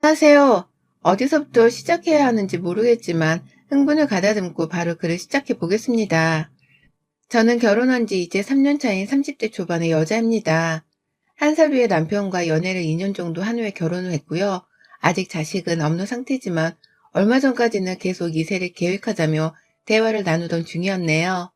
안녕하세요. 어디서부터 시작해야 하는지 모르겠지만 흥분을 가다듬고 바로 글을 시작해 보겠습니다. 저는 결혼한 지 이제 3년 차인 30대 초반의 여자입니다. 한 살 위에 남편과 연애를 2년 정도 한 후에 결혼을 했고요. 아직 자식은 없는 상태지만 얼마 전까지는 계속 이세를 계획하자며 대화를 나누던 중이었네요.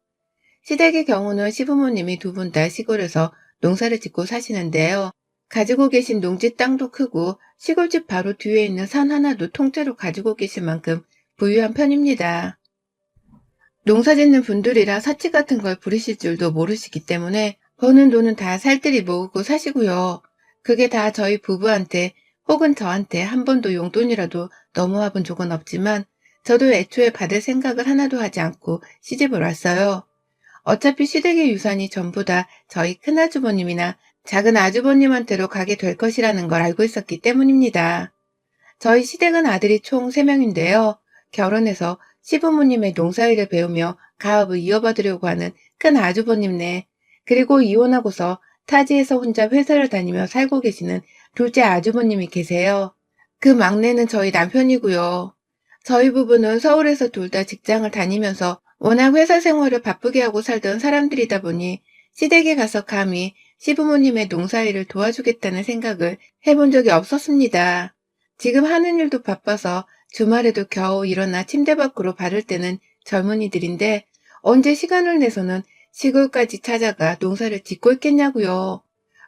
시댁의 경우는 시부모님이 두 분 다 시골에서 농사를 짓고 사시는데요. 가지고 계신 농지 땅도 크고 시골집 바로 뒤에 있는 산 하나도 통째로 가지고 계실 만큼 부유한 편입니다. 농사 짓는 분들이라 사치 같은 걸 부리실 줄도 모르시기 때문에 버는 돈은 다 살뜰히 모으고 사시고요. 그게 다 저희 부부한테 혹은 저한테 한 번도 용돈이라도 넘어와 본 적은 없지만 저도 애초에 받을 생각을 하나도 하지 않고 시집을 왔어요. 어차피 시댁의 유산이 전부 다 저희 큰아주버님이나 작은 아주버님한테로 가게 될 것이라는 걸 알고 있었기 때문입니다. 저희 시댁은 아들이 총 3명인데요. 결혼해서 시부모님의 농사일을 배우며 가업을 이어받으려고 하는 큰 아주버님네, 그리고 이혼하고서 타지에서 혼자 회사를 다니며 살고 계시는 둘째 아주버님이 계세요. 그 막내는 저희 남편이고요. 저희 부부는 서울에서 둘 다 직장을 다니면서 워낙 회사 생활을 바쁘게 하고 살던 사람들이다 보니 시댁에 가서 감히 시부모님의 농사일을 도와주겠다는 생각을 해본 적이 없었습니다. 지금 하는 일도 바빠서 주말에도 겨우 일어나 침대 밖으로 발을 떼는 젊은이들인데 언제 시간을 내서는 시골까지 찾아가 농사를 짓고 있겠냐고요.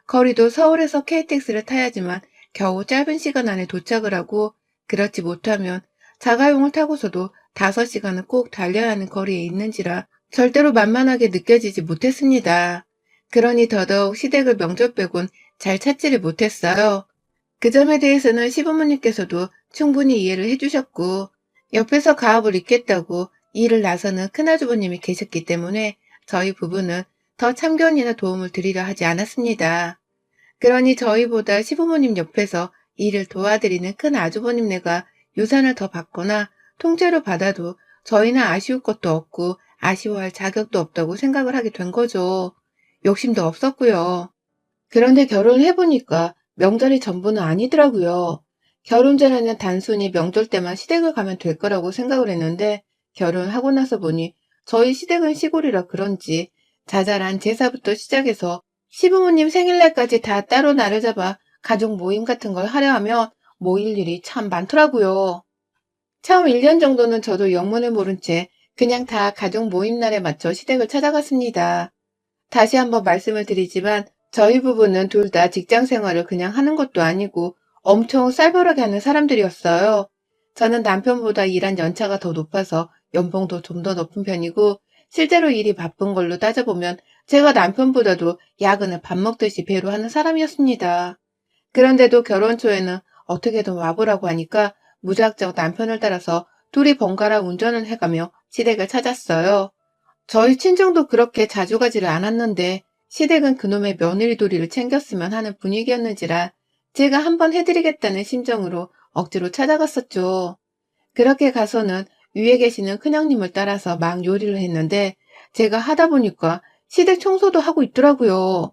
거리도 서울에서 KTX를 타야지만 겨우 짧은 시간 안에 도착을 하고, 그렇지 못하면 자가용을 타고서도 5시간은 꼭 달려야 하는 거리에 있는지라 절대로 만만하게 느껴지지 못했습니다. 그러니 더더욱 시댁을 명절 빼곤 잘 찾지를 못했어요. 그 점에 대해서는 시부모님께서도 충분히 이해를 해주셨고, 옆에서 가업을 잇겠다고 일을 나서는 큰아주버님이 계셨기 때문에 저희 부부는 더 참견이나 도움을 드리려 하지 않았습니다. 그러니 저희보다 시부모님 옆에서 일을 도와드리는 큰 아주버님네가 유산을 더 받거나 통째로 받아도 저희는 아쉬울 것도 없고 아쉬워할 자격도 없다고 생각을 하게 된 거죠. 욕심도 없었고요. 그런데 결혼을 해보니까 명절이 전부는 아니더라고요. 결혼 전에는 단순히 명절 때만 시댁을 가면 될 거라고 생각을 했는데 결혼하고 나서 보니 저희 시댁은 시골이라 그런지 자잘한 제사부터 시작해서 시부모님 생일날까지 다 따로 날을 잡아 가족 모임 같은 걸 하려 하면 모일 일이 참 많더라고요. 처음 1년 정도는 저도 영문을 모른 채 그냥 다 가족 모임 날에 맞춰 시댁을 찾아갔습니다. 다시 한번 말씀을 드리지만 저희 부부는 둘 다 직장 생활을 그냥 하는 것도 아니고 엄청 쌀벌하게 하는 사람들이었어요. 저는 남편보다 일한 연차가 더 높아서 연봉도 좀 더 높은 편이고, 실제로 일이 바쁜 걸로 따져보면 제가 남편보다도 야근을 밥 먹듯이 배로 하는 사람이었습니다. 그런데도 결혼 초에는 어떻게든 와보라고 하니까 무작정 남편을 따라서 둘이 번갈아 운전을 해가며 시댁을 찾았어요. 저희 친정도 그렇게 자주 가지를 않았는데 시댁은 그놈의 며느리 도리를 챙겼으면 하는 분위기였는지라 제가 한번 해드리겠다는 심정으로 억지로 찾아갔었죠. 그렇게 가서는 위에 계시는 큰형님을 따라서 막 요리를 했는데 제가 하다 보니까 시댁 청소도 하고 있더라고요.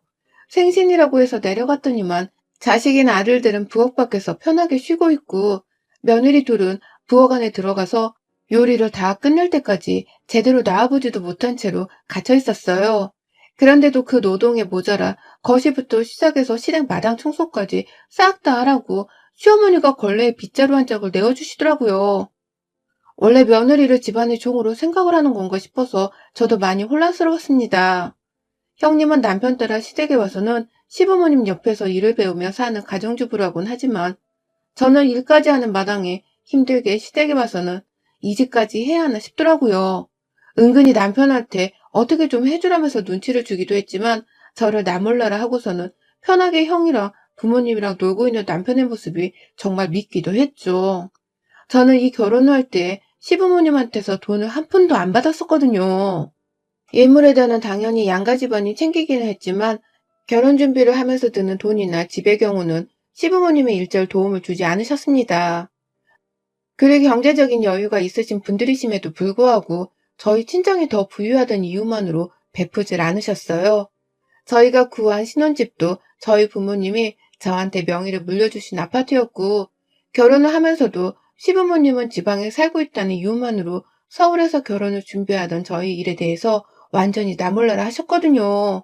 생신이라고 해서 내려갔더니만 자식인 아들들은 부엌 밖에서 편하게 쉬고 있고 며느리 둘은 부엌 안에 들어가서 요리를 다 끝낼 때까지 제대로 나와보지도 못한 채로 갇혀 있었어요. 그런데도 그 노동에 모자라 거실부터 시작해서 시댁 마당 청소까지 싹 다 하라고 시어머니가 걸레에 빗자루 한 짝을 내어주시더라고요. 원래 며느리를 집안의 종으로 생각을 하는 건가 싶어서 저도 많이 혼란스러웠습니다. 형님은 남편 따라 시댁에 와서는 시부모님 옆에서 일을 배우며 사는 가정주부라곤 하지만 저는 일까지 하는 마당에 힘들게 시댁에 와서는 이 집까지 해야 하나 싶더라고요. 은근히 남편한테 어떻게 좀 해주라면서 눈치를 주기도 했지만 저를 나 몰라라 하고서는 편하게 형이랑 부모님이랑 놀고 있는 남편의 모습이 정말 믿기도 했죠. 저는 이 결혼을 할 때 시부모님한테서 돈을 한 푼도 안 받았었거든요. 예물에 대한 당연히 양가 집안이 챙기기는 했지만 결혼 준비를 하면서 드는 돈이나 집의 경우는 시부모님의 일절 도움을 주지 않으셨습니다. 그리 경제적인 여유가 있으신 분들이심에도 불구하고 저희 친정이 더 부유하던 이유만으로 베푸질 않으셨어요. 저희가 구한 신혼집도 저희 부모님이 저한테 명의를 물려주신 아파트였고, 결혼을 하면서도 시부모님은 지방에 살고 있다는 이유만으로 서울에서 결혼을 준비하던 저희 일에 대해서 완전히 나몰라라 하셨거든요.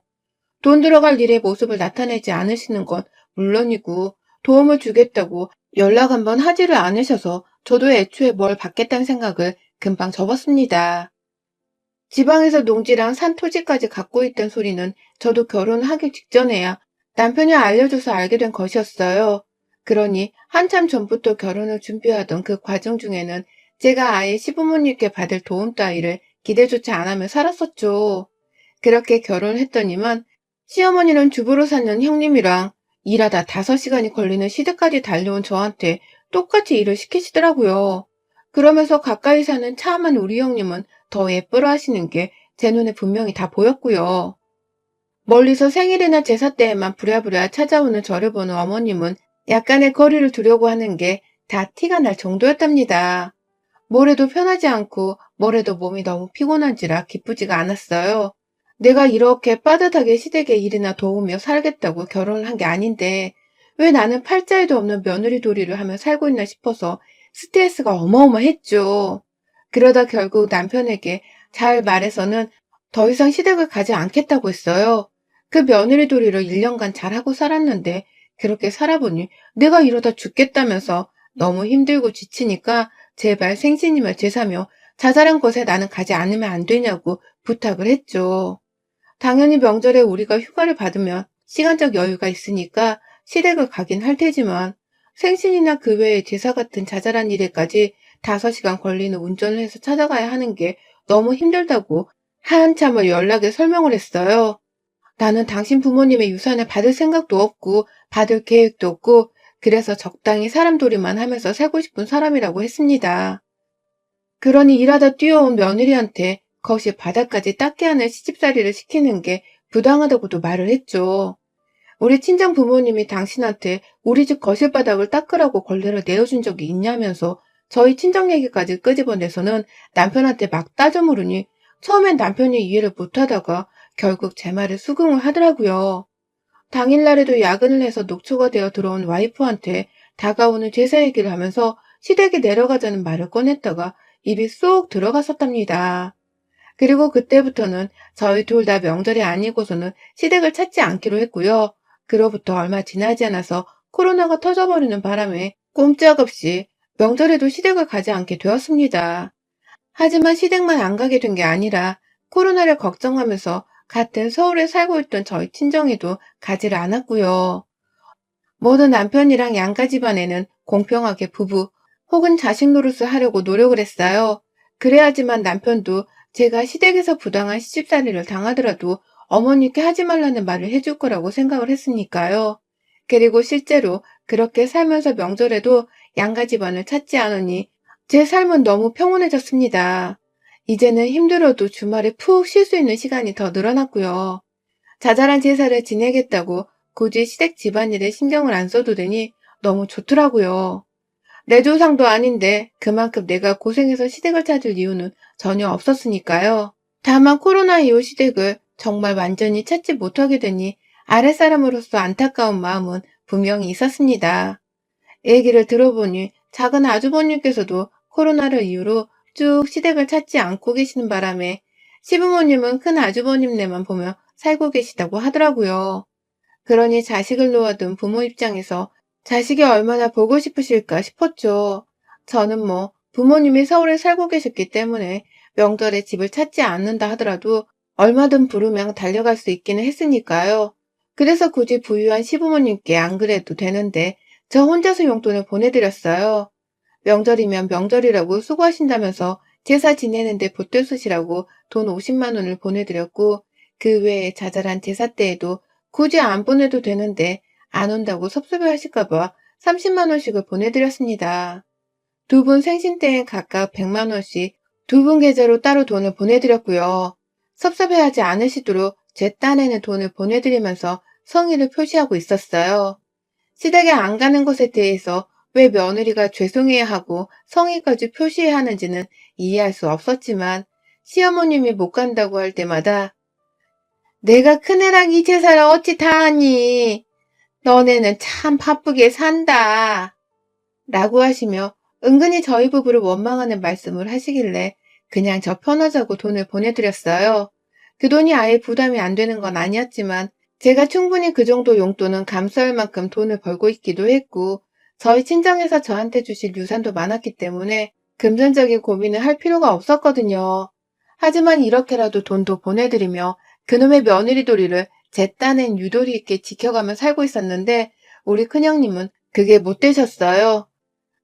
돈 들어갈 일의 모습을 나타내지 않으시는 건 물론이고 도움을 주겠다고 연락 한번 하지를 않으셔서 저도 애초에 뭘 받겠다는 생각을 금방 접었습니다. 지방에서 농지랑 산 토지까지 갖고 있던 소리는 저도 결혼하기 직전에야 남편이 알려줘서 알게 된 것이었어요. 그러니 한참 전부터 결혼을 준비하던 그 과정 중에는 제가 아예 시부모님께 받을 도움 따위를 기대조차 안 하며 살았었죠. 그렇게 결혼을 했더니만 시어머니는 주부로 사는 형님이랑 일하다 5시간이 걸리는 시댁까지 달려온 저한테 똑같이 일을 시키시더라고요. 그러면서 가까이 사는 차만 우리 형님은 더 예뻐라 하시는 게 제 눈에 분명히 다 보였고요. 멀리서 생일이나 제사 때에만 부랴부랴 찾아오는 저를 보는 어머님은 약간의 거리를 두려고 하는 게 다 티가 날 정도였답니다. 뭘 해도 편하지 않고 뭘 해도 몸이 너무 피곤한지라 기쁘지가 않았어요. 내가 이렇게 빠듯하게 시댁의 일이나 도우며 살겠다고 결혼을 한 게 아닌데 왜 나는 팔자에도 없는 며느리 도리를 하며 살고 있나 싶어서 스트레스가 어마어마했죠. 그러다 결국 남편에게 잘 말해서는 더 이상 시댁을 가지 않겠다고 했어요. 그 며느리 도리를 1년간 잘하고 살았는데 그렇게 살아보니 내가 이러다 죽겠다면서 너무 힘들고 지치니까 제발 생신이며 제사며 자잘한 곳에 나는 가지 않으면 안 되냐고 부탁을 했죠. 당연히 명절에 우리가 휴가를 받으면 시간적 여유가 있으니까 시댁을 가긴 할 테지만 생신이나 그 외에 제사 같은 자잘한 일에까지 5시간 걸리는 운전을 해서 찾아가야 하는 게 너무 힘들다고 한참을 연락에 설명을 했어요. 나는 당신 부모님의 유산을 받을 생각도 없고 받을 계획도 없고 그래서 적당히 사람돌이만 하면서 살고 싶은 사람이라고 했습니다. 그러니 일하다 뛰어온 며느리한테 거실 바닥까지 닦게 하는 시집살이를 시키는 게 부당하다고도 말을 했죠. 우리 친정 부모님이 당신한테 우리 집 거실 바닥을 닦으라고 권례를 내어준 적이 있냐면서 저희 친정 얘기까지 끄집어내서는 남편한테 막 따져 물으니 처음엔 남편이 이해를 못하다가 결국 제 말에 수긍을 하더라고요. 당일날에도 야근을 해서 녹초가 되어 들어온 와이프한테 다가오는 제사 얘기를 하면서 시댁에 내려가자는 말을 꺼냈다가 입이 쏙 들어갔었답니다. 그리고 그때부터는 저희 둘 다 명절이 아니고서는 시댁을 찾지 않기로 했고요. 그로부터 얼마 지나지 않아서 코로나가 터져버리는 바람에 꼼짝없이 명절에도 시댁을 가지 않게 되었습니다. 하지만 시댁만 안 가게 된 게 아니라 코로나를 걱정하면서 같은 서울에 살고 있던 저희 친정에도 가지를 않았고요. 모든 남편이랑 양가 집안에는 공평하게 부부 혹은 자식 노릇을 하려고 노력을 했어요. 그래야지만 남편도 제가 시댁에서 부당한 시집살이를 당하더라도 어머니께 하지 말라는 말을 해줄 거라고 생각을 했으니까요. 그리고 실제로 그렇게 살면서 명절에도 양가 집안을 찾지 않으니 제 삶은 너무 평온해졌습니다. 이제는 힘들어도 주말에 푹 쉴 수 있는 시간이 더 늘어났고요. 자잘한 제사를 지내겠다고 굳이 시댁 집안일에 신경을 안 써도 되니 너무 좋더라고요. 내 조상도 아닌데 그만큼 내가 고생해서 시댁을 찾을 이유는 전혀 없었으니까요. 다만 코로나 이후 시댁을 정말 완전히 찾지 못하게 되니 아랫사람으로서 안타까운 마음은 분명히 있었습니다. 얘기를 들어보니 작은 아주버님께서도 코로나를 이유로 쭉 시댁을 찾지 않고 계시는 바람에 시부모님은 큰 아주버님네만 보며 살고 계시다고 하더라고요. 그러니 자식을 놓아둔 부모 입장에서 자식이 얼마나 보고 싶으실까 싶었죠. 저는 뭐 부모님이 서울에 살고 계셨기 때문에 명절에 집을 찾지 않는다 하더라도 얼마든 부르면 달려갈 수 있기는 했으니까요. 그래서 굳이 부유한 시부모님께 안 그래도 되는데 저 혼자서 용돈을 보내드렸어요. 명절이면 명절이라고 수고하신다면서 제사 지내는데 보태 쓰시라고 돈 50만 원을 보내드렸고 그 외에 자잘한 제사 때에도 굳이 안 보내도 되는데 안 온다고 섭섭해 하실까봐 30만 원씩을 보내드렸습니다. 두 분 생신 때엔 각각 100만 원씩 두 분 계좌로 따로 돈을 보내드렸고요. 섭섭해하지 않으시도록 제 딴에는 돈을 보내드리면서 성의를 표시하고 있었어요. 시댁에 안 가는 것에 대해서 왜 며느리가 죄송해야 하고 성의까지 표시해야 하는지는 이해할 수 없었지만 시어머님이 못 간다고 할 때마다 내가 큰애랑 이 제사를 어찌 다 하니? 너네는 참 바쁘게 산다. 라고 하시며 은근히 저희 부부를 원망하는 말씀을 하시길래 그냥 저 편하자고 돈을 보내드렸어요. 그 돈이 아예 부담이 안 되는 건 아니었지만 제가 충분히 그 정도 용돈은 감수할 만큼 돈을 벌고 있기도 했고 저희 친정에서 저한테 주실 유산도 많았기 때문에 금전적인 고민을 할 필요가 없었거든요. 하지만 이렇게라도 돈도 보내드리며 그놈의 며느리 도리를 제 딴엔 유도리 있게 지켜가며 살고 있었는데 우리 큰형님은 그게 못 되셨어요.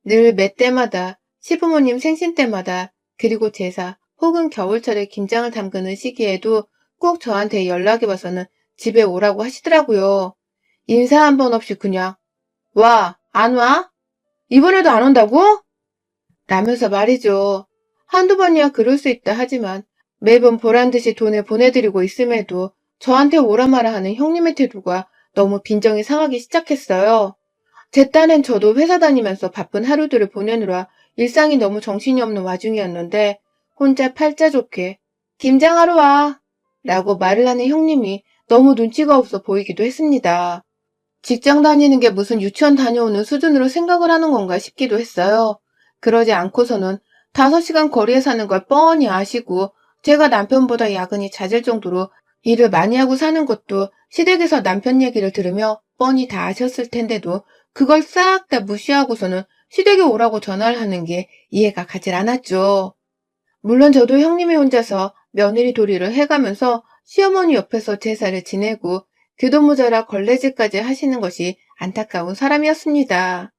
늘 매 때마다 시부모님 생신 때마다 그리고 제사 혹은 겨울철에 김장을 담그는 시기에도 꼭 저한테 연락이 와서는 집에 오라고 하시더라고요. 인사 한 번 없이 그냥 와, 안 와? 이번에도 안 온다고? 라면서 말이죠. 한두 번이야 그럴 수 있다 하지만 매번 보란듯이 돈을 보내드리고 있음에도 저한테 오라 마라 하는 형님의 태도가 너무 빈정이 상하기 시작했어요. 제 딴엔 저도 회사 다니면서 바쁜 하루들을 보내느라 일상이 너무 정신이 없는 와중이었는데 혼자 팔자 좋게 김장하러 와 라고 말을 하는 형님이 너무 눈치가 없어 보이기도 했습니다. 직장 다니는 게 무슨 유치원 다녀오는 수준으로 생각을 하는 건가 싶기도 했어요. 그러지 않고서는 5시간 거리에 사는 걸 뻔히 아시고 제가 남편보다 야근이 잦을 정도로 일을 많이 하고 사는 것도 시댁에서 남편 얘기를 들으며 뻔히 다 아셨을 텐데도 그걸 싹 다 무시하고서는 시댁에 오라고 전화를 하는 게 이해가 가질 않았죠. 물론 저도 형님이 혼자서 며느리 도리를 해가면서 시어머니 옆에서 제사를 지내고 그도 모자라 걸레질까지 하시는 것이 안타까운 사람이었습니다.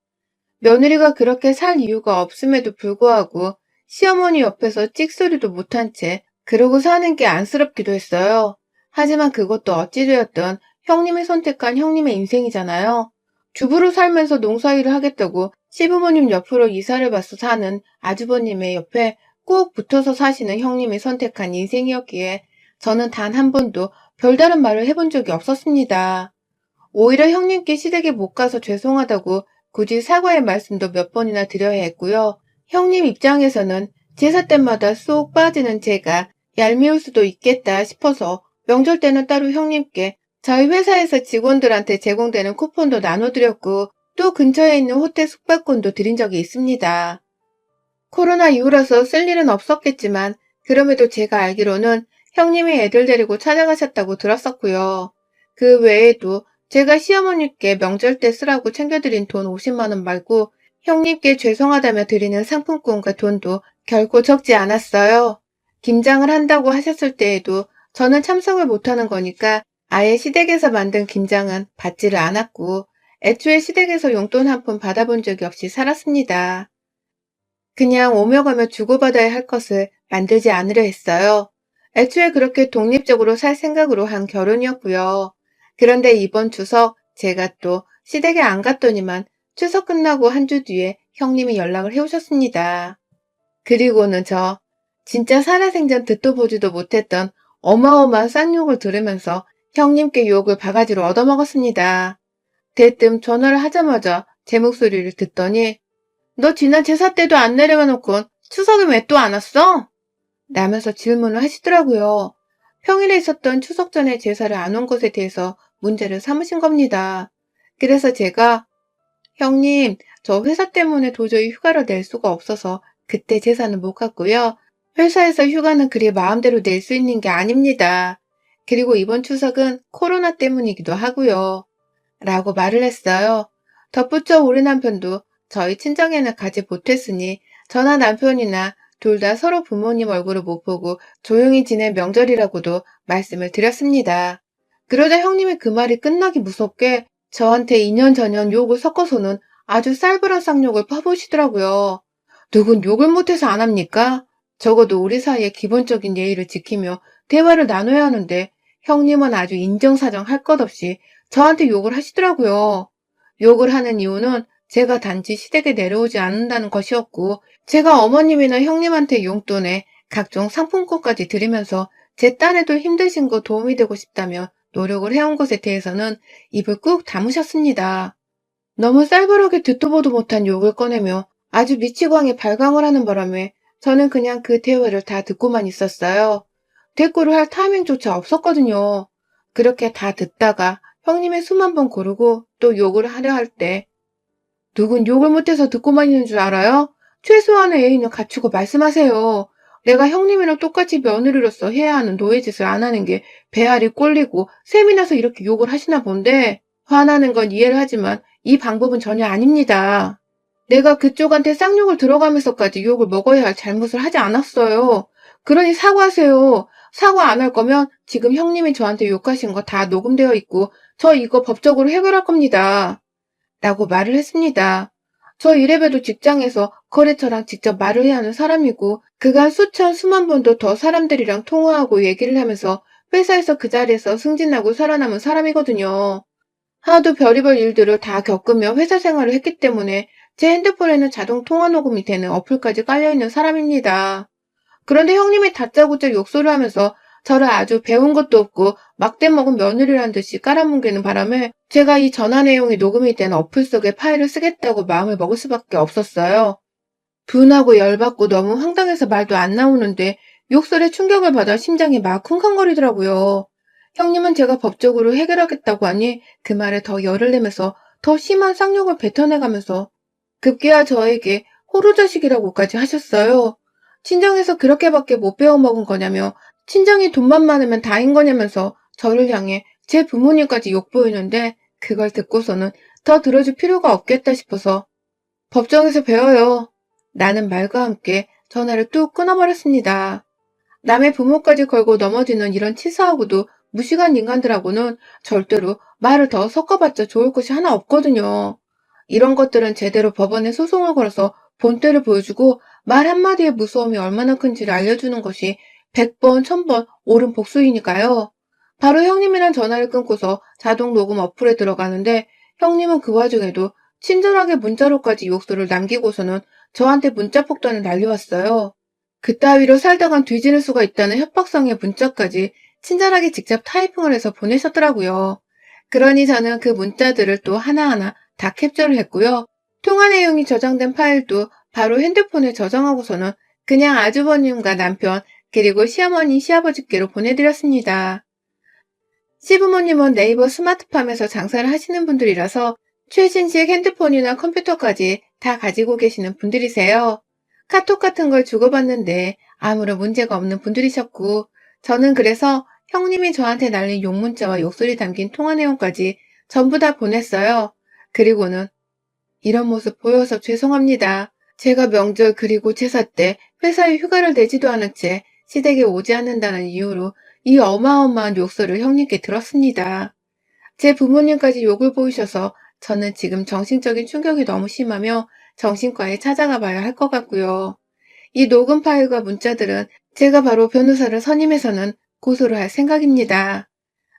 며느리가 그렇게 살 이유가 없음에도 불구하고 시어머니 옆에서 찍소리도 못한 채 그러고 사는 게 안쓰럽기도 했어요. 하지만 그것도 어찌되었든 형님이 선택한 형님의 인생이잖아요. 주부로 살면서 농사일을 하겠다고 시부모님 옆으로 이사를 와서 사는 아주버님의 옆에 꼭 붙어서 사시는 형님이 선택한 인생이었기에 저는 단 한 번도 별다른 말을 해본 적이 없었습니다. 오히려 형님께 시댁에 못 가서 죄송하다고 굳이 사과의 말씀도 몇 번이나 드려야 했고요. 형님 입장에서는 제사 때마다 쏙 빠지는 제가 얄미울 수도 있겠다 싶어서 명절 때는 따로 형님께 저희 회사에서 직원들한테 제공되는 쿠폰도 나눠드렸고 또 근처에 있는 호텔 숙박권도 드린 적이 있습니다. 코로나 이후라서 쓸 일은 없었겠지만 그럼에도 제가 알기로는 형님이 애들 데리고 찾아가셨다고 들었었고요. 그 외에도 제가 시어머니께 명절 때 쓰라고 챙겨드린 돈 50만 원 말고 형님께 죄송하다며 드리는 상품권과 돈도 결코 적지 않았어요. 김장을 한다고 하셨을 때에도 저는 참석을 못하는 거니까 아예 시댁에서 만든 김장은 받지를 않았고 애초에 시댁에서 용돈 한 푼 받아본 적이 없이 살았습니다. 그냥 오며 가며 주고받아야 할 것을 만들지 않으려 했어요. 애초에 그렇게 독립적으로 살 생각으로 한 결혼이었고요. 그런데 이번 추석 제가 또 시댁에 안 갔더니만 추석 끝나고 한 주 뒤에 형님이 연락을 해오셨습니다. 그리고는 저 진짜 살아생전 듣도 보지도 못했던 어마어마한 쌍욕을 들으면서 형님께 욕을 바가지로 얻어먹었습니다. 대뜸 전화를 하자마자 제 목소리를 듣더니 너 지난 제사 때도 안 내려가 놓고 추석에 왜 또 안 왔어? 라면서 질문을 하시더라고요. 평일에 있었던 추석 전에 제사를 안 온 것에 대해서 문제를 삼으신 겁니다. 그래서 제가 형님, 저 회사 때문에 도저히 휴가를 낼 수가 없어서 그때 제사는 못 갔고요. 회사에서 휴가는 그리 마음대로 낼 수 있는 게 아닙니다. 그리고 이번 추석은 코로나 때문이기도 하고요. 라고 말을 했어요. 덧붙여 우리 남편도 저희 친정에는 가지 못했으니 저나 남편이나 둘 다 서로 부모님 얼굴을 못 보고 조용히 지낸 명절이라고도 말씀을 드렸습니다. 그러자 형님이 그 말이 끝나기 무섭게 저한테 이년저년 욕을 섞어서는 아주 쌀벌한 쌍욕을 퍼부으시더라고요. 누군 욕을 못해서 안 합니까? 적어도 우리 사이의 기본적인 예의를 지키며 대화를 나눠야 하는데 형님은 아주 인정사정 할 것 없이 저한테 욕을 하시더라고요. 욕을 하는 이유는 제가 단지 시댁에 내려오지 않는다는 것이었고 제가 어머님이나 형님한테 용돈에 각종 상품권까지 드리면서 제 딴에도 힘드신 거 도움이 되고 싶다며 노력을 해온 것에 대해서는 입을 꾹 다무셨습니다. 너무 쌀벌하게 듣도 보도 못한 욕을 꺼내며 아주 미치광이 발광을 하는 바람에 저는 그냥 그 대화를 다 듣고만 있었어요. 대꾸를 할 타이밍조차 없었거든요. 그렇게 다 듣다가 형님의 숨 한 번 고르고 또 욕을 하려 할 때 누군 욕을 못해서 듣고만 있는 줄 알아요? 최소한의 예의는 갖추고 말씀하세요. 내가 형님이랑 똑같이 며느리로서 해야 하는 노예짓을 안 하는 게 배알이 꼴리고 셈이 나서 이렇게 욕을 하시나 본데 화나는 건 이해를 하지만 이 방법은 전혀 아닙니다. 내가 그쪽한테 쌍욕을 들어가면서까지 욕을 먹어야 할 잘못을 하지 않았어요. 그러니 사과하세요. 사과 안 할 거면 지금 형님이 저한테 욕하신 거 다 녹음되어 있고 저 이거 법적으로 해결할 겁니다. 라고 말을 했습니다. 저 이래봬도 직장에서 거래처랑 직접 말을 해야 하는 사람이고 그간 수천 수만 번도 더 사람들이랑 통화하고 얘기를 하면서 회사에서 그 자리에서 승진하고 살아남은 사람이거든요. 하도 별의별 일들을 다 겪으며 회사 생활을 했기 때문에 제 핸드폰에는 자동 통화 녹음이 되는 어플까지 깔려있는 사람입니다. 그런데 형님이 다짜고짜 욕설을 하면서 저를 아주 배운 것도 없고 막대 먹은 며느리란 듯이 깔아뭉개는 바람에 제가 이 전화 내용이 녹음이 된 어플 속에 파일을 쓰겠다고 마음을 먹을 수밖에 없었어요. 분하고 열받고 너무 황당해서 말도 안 나오는데 욕설에 충격을 받아 심장이 막 쿵쾅거리더라고요. 형님은 제가 법적으로 해결하겠다고 하니 그 말에 더 열을 내면서 더 심한 쌍욕을 뱉어내가면서 급기야 저에게 호루자식이라고까지 하셨어요. 친정에서 그렇게밖에 못 배워먹은 거냐며 친정이 돈만 많으면 다인 거냐면서 저를 향해 제 부모님까지 욕보이는데 그걸 듣고서는 더 들어줄 필요가 없겠다 싶어서 법정에서 배워요. 나는 말과 함께 전화를 뚝 끊어버렸습니다. 남의 부모까지 걸고 넘어지는 이런 치사하고도 무식한 인간들하고는 절대로 말을 더 섞어봤자 좋을 것이 하나 없거든요. 이런 것들은 제대로 법원에 소송을 걸어서 본때를 보여주고 말 한마디의 무서움이 얼마나 큰지를 알려주는 것이 100번, 1000번 옳은 복수이니까요. 바로 형님이랑 전화를 끊고서 자동 녹음 어플에 들어가는데 형님은 그 와중에도 친절하게 문자로까지 욕설을 남기고서는 저한테 문자 폭탄을 날려왔어요. 그따위로 살다간 뒤지는 수가 있다는 협박성의 문자까지 친절하게 직접 타이핑을 해서 보내셨더라고요. 그러니 저는 그 문자들을 또 하나하나 다 캡처를 했고요. 통화 내용이 저장된 파일도 바로 핸드폰에 저장하고서는 그냥 아주버님과 남편 그리고 시어머니, 시아버지께로 보내드렸습니다. 시부모님은 네이버 스마트팜에서 장사를 하시는 분들이라서 최신식 핸드폰이나 컴퓨터까지 다 가지고 계시는 분들이세요. 카톡 같은 걸 주고받는데 아무런 문제가 없는 분들이셨고 저는 그래서 형님이 저한테 날린 욕문자와 욕설이 담긴 통화 내용까지 전부 다 보냈어요. 그리고는 이런 모습 보여서 죄송합니다. 제가 명절 그리고 제사 때 회사에 휴가를 내지도 않은 채 시댁에 오지 않는다는 이유로 이 어마어마한 욕설을 형님께 들었습니다. 제 부모님까지 욕을 보이셔서 저는 지금 정신적인 충격이 너무 심하며 정신과에 찾아가 봐야 할 것 같고요. 이 녹음 파일과 문자들은 제가 바로 변호사를 선임해서는 고소를 할 생각입니다.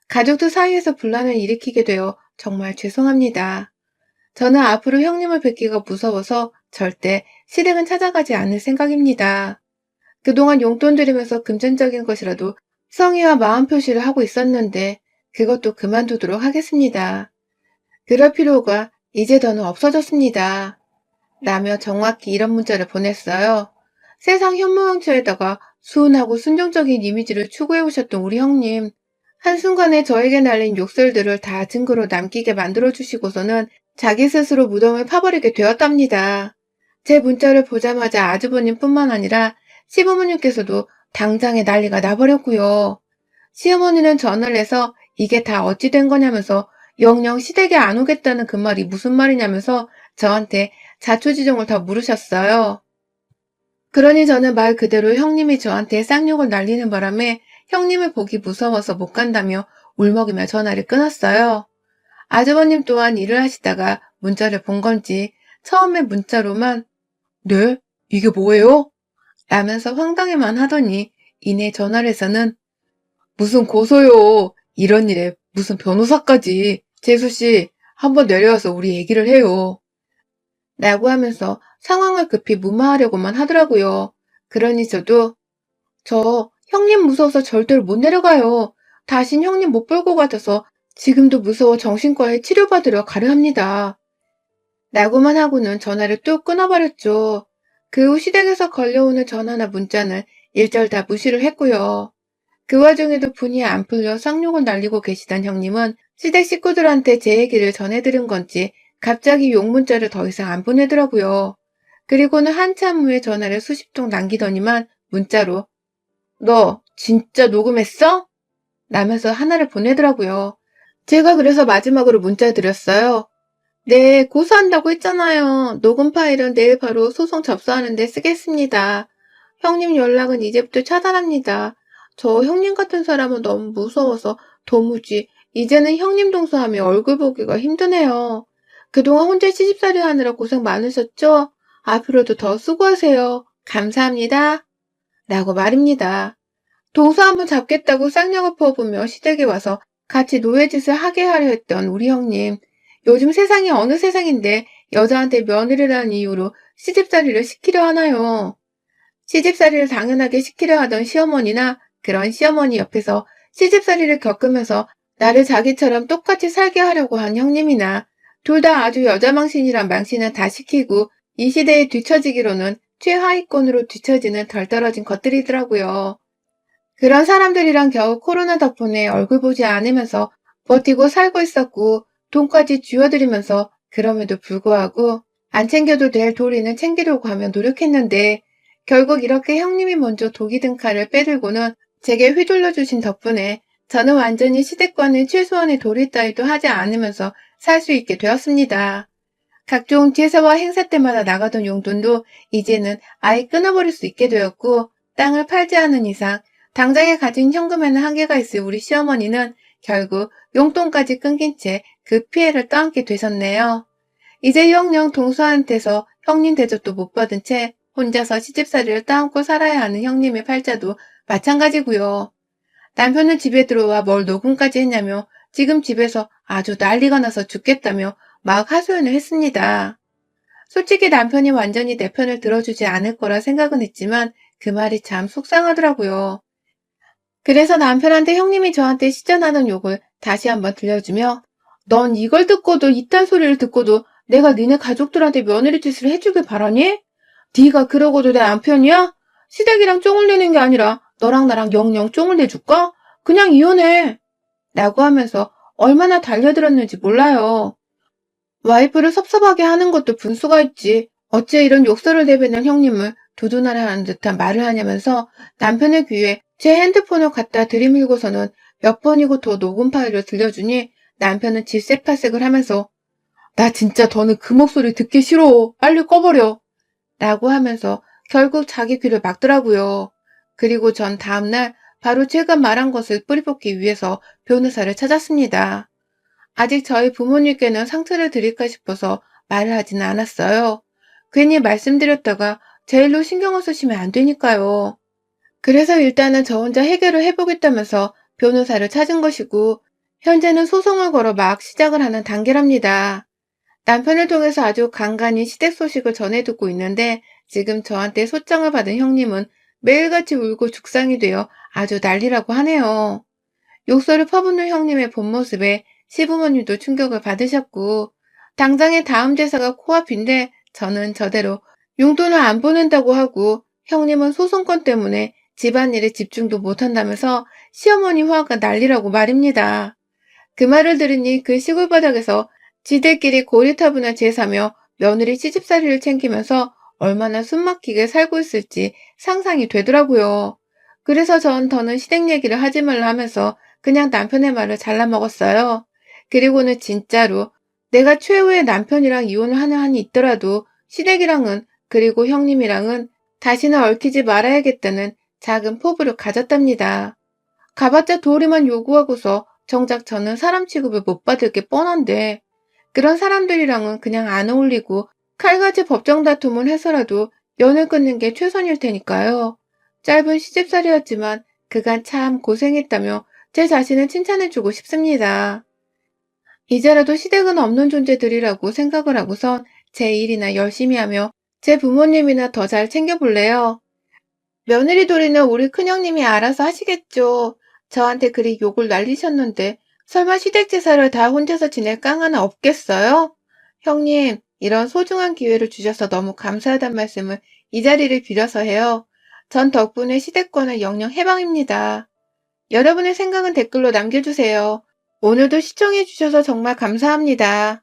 가족들 사이에서 분란을 일으키게 되어 정말 죄송합니다. 저는 앞으로 형님을 뵙기가 무서워서 절대 시댁은 찾아가지 않을 생각입니다. 그동안 용돈 드리면서 금전적인 것이라도 성의와 마음 표시를 하고 있었는데 그것도 그만두도록 하겠습니다. 그럴 필요가 이제 더는 없어졌습니다. 라며 정확히 이런 문자를 보냈어요. 세상 현모양처에다가 수은하고 순종적인 이미지를 추구해오셨던 우리 형님. 한순간에 저에게 날린 욕설들을 다 증거로 남기게 만들어주시고서는 자기 스스로 무덤을 파버리게 되었답니다. 제 문자를 보자마자 아주버님뿐만 아니라 시부모님께서도 당장에 난리가 나버렸고요. 시어머니는 전화를 해서 이게 다 어찌 된 거냐면서 영영 시댁에 안 오겠다는 그 말이 무슨 말이냐면서 저한테 자초지종을 더 물으셨어요. 그러니 저는 말 그대로 형님이 저한테 쌍욕을 날리는 바람에 형님을 보기 무서워서 못 간다며 울먹이며 전화를 끊었어요. 아주버님 또한 일을 하시다가 문자를 본 건지 처음에 문자로만 네? 이게 뭐예요? 라면서 황당해만 하더니 이내 전화를 해서는 무슨 고소요. 이런 일에 무슨 변호사까지. 재수씨 한번 내려와서 우리 얘기를 해요. 라고 하면서 상황을 급히 무마하려고만 하더라고요. 그러니 저도 저 형님 무서워서 절대로 못 내려가요. 다신 형님 못 볼 것 같아서 지금도 무서워 정신과에 치료받으러 가려 합니다. 라고만 하고는 전화를 뚝 끊어버렸죠. 그 후 시댁에서 걸려오는 전화나 문자는 일절 다 무시를 했고요. 그 와중에도 분이 안 풀려 쌍욕을 날리고 계시던 형님은 시댁 식구들한테 제 얘기를 전해들은 건지 갑자기 욕 문자를 더 이상 안 보내더라고요. 그리고는 한참 후에 전화를 수십 통 남기더니만 문자로 너 진짜 녹음했어? 라면서 하나를 보내더라고요. 제가 그래서 마지막으로 문자 드렸어요. 네, 고소한다고 했잖아요. 녹음 파일은 내일 바로 소송 접수하는데 쓰겠습니다. 형님 연락은 이제부터 차단합니다. 저 형님 같은 사람은 너무 무서워서 도무지 이제는 형님 동서하며 얼굴 보기가 힘드네요. 그동안 혼자 시집살이 하느라 고생 많으셨죠? 앞으로도 더 수고하세요. 감사합니다. 라고 말입니다. 동서 한번 잡겠다고 쌍욕을 퍼부며 시댁에 와서 같이 노예짓을 하게 하려 했던 우리 형님. 요즘 세상이 어느 세상인데 여자한테 며느리라는 이유로 시집살이를 시키려 하나요? 시집살이를 당연하게 시키려 하던 시어머니나 그런 시어머니 옆에서 시집살이를 겪으면서 나를 자기처럼 똑같이 살게 하려고 한 형님이나 둘 다 아주 여자망신이란 망신을 다 시키고 이 시대에 뒤처지기로는 최하위권으로 뒤처지는 덜 떨어진 것들이더라고요. 그런 사람들이랑 겨우 코로나 덕분에 얼굴 보지 않으면서 버티고 살고 있었고 돈까지 쥐어들이면서 그럼에도 불구하고 안 챙겨도 될 도리는 챙기려고 하며 노력했는데 결국 이렇게 형님이 먼저 독이 든 칼을 빼들고는 제게 휘둘러 주신 덕분에 저는 완전히 시댁과는 최소한의 도리 따위도 하지 않으면서 살 수 있게 되었습니다. 각종 제사와 행사 때마다 나가던 용돈도 이제는 아예 끊어버릴 수 있게 되었고 땅을 팔지 않은 이상 당장에 가진 현금에는 한계가 있을 우리 시어머니는 결국 용돈까지 끊긴 채 그 피해를 떠안게 되셨네요. 이제 영영 동서한테서 형님 대접도 못 받은 채 혼자서 시집살이를 떠안고 살아야 하는 형님의 팔자도 마찬가지고요. 남편은 집에 들어와 뭘 녹음까지 했냐며 지금 집에서 아주 난리가 나서 죽겠다며 막 하소연을 했습니다. 솔직히 남편이 완전히 내 편을 들어주지 않을 거라 생각은 했지만 그 말이 참 속상하더라고요. 그래서 남편한테 형님이 저한테 시전하는 욕을 다시 한번 들려주며 넌 이걸 듣고도 이딴 소리를 듣고도 내가 니네 가족들한테 며느리 짓을 해주길 바라니? 네가 그러고도 내 남편이야? 시댁이랑 쫑을 내는 게 아니라 너랑 나랑 영영 쫑을 내줄까? 그냥 이혼해. 라고 하면서 얼마나 달려들었는지 몰라요. 와이프를 섭섭하게 하는 것도 분수가 있지. 어째 이런 욕설을 내뱉는 형님을 두둔하라는 듯한 말을 하냐면서 남편의 귀에 제 핸드폰을 갖다 들이밀고서는 몇 번이고 더 녹음 파일을 들려주니 남편은 질색팔색을 하면서 나 진짜 더는 그 목소리 듣기 싫어. 빨리 꺼버려. 라고 하면서 결국 자기 귀를 막더라고요. 그리고 전 다음날 바로 제가 말한 것을 뿌리뽑기 위해서 변호사를 찾았습니다. 아직 저희 부모님께는 상처를 드릴까 싶어서 말을 하지는 않았어요. 괜히 말씀드렸다가 제 일로 신경을 쓰시면 안 되니까요. 그래서 일단은 저 혼자 해결을 해보겠다면서 변호사를 찾은 것이고 현재는 소송을 걸어 막 시작을 하는 단계랍니다. 남편을 통해서 아주 간간히 시댁 소식을 전해 듣고 있는데 지금 저한테 소장을 받은 형님은 매일같이 울고 죽상이 되어 아주 난리라고 하네요. 욕설을 퍼붓는 형님의 본 모습에 시부모님도 충격을 받으셨고 당장의 다음 제사가 코앞인데 저는 저대로 용돈을 안 보낸다고 하고 형님은 소송권 때문에 집안일에 집중도 못한다면서 시어머니 화가 난리라고 말입니다. 그 말을 들으니 그 시골 바닥에서 지들끼리 고리타분한 제사며 며느리 시집살이를 챙기면서 얼마나 숨막히게 살고 있을지 상상이 되더라고요. 그래서 전 더는 시댁 얘기를 하지 말라 하면서 그냥 남편의 말을 잘라먹었어요. 그리고는 진짜로 내가 최후의 남편이랑 이혼을 하는 한이 있더라도 시댁이랑은 그리고 형님이랑은 다시는 얽히지 말아야겠다는 작은 포부를 가졌답니다. 가봤자 도리만 요구하고서 정작 저는 사람 취급을 못 받을 게 뻔한데 그런 사람들이랑은 그냥 안 어울리고 칼같이 법정 다툼을 해서라도 연을 끊는 게 최선일 테니까요. 짧은 시집살이였지만 그간 참 고생했다며 제 자신을 칭찬해주고 싶습니다. 이제라도 시댁은 없는 존재들이라고 생각을 하고선 제 일이나 열심히 하며 제 부모님이나 더 잘 챙겨볼래요. 며느리 도리는 우리 큰형님이 알아서 하시겠죠. 저한테 그리 욕을 날리셨는데 설마 시댁 제사를 다 혼자서 지낼 깡 하나 없겠어요? 형님, 이런 소중한 기회를 주셔서 너무 감사하단 말씀을 이 자리를 빌어서 해요. 전 덕분에 시댁과는 영영 해방입니다. 여러분의 생각은 댓글로 남겨주세요. 오늘도 시청해주셔서 정말 감사합니다.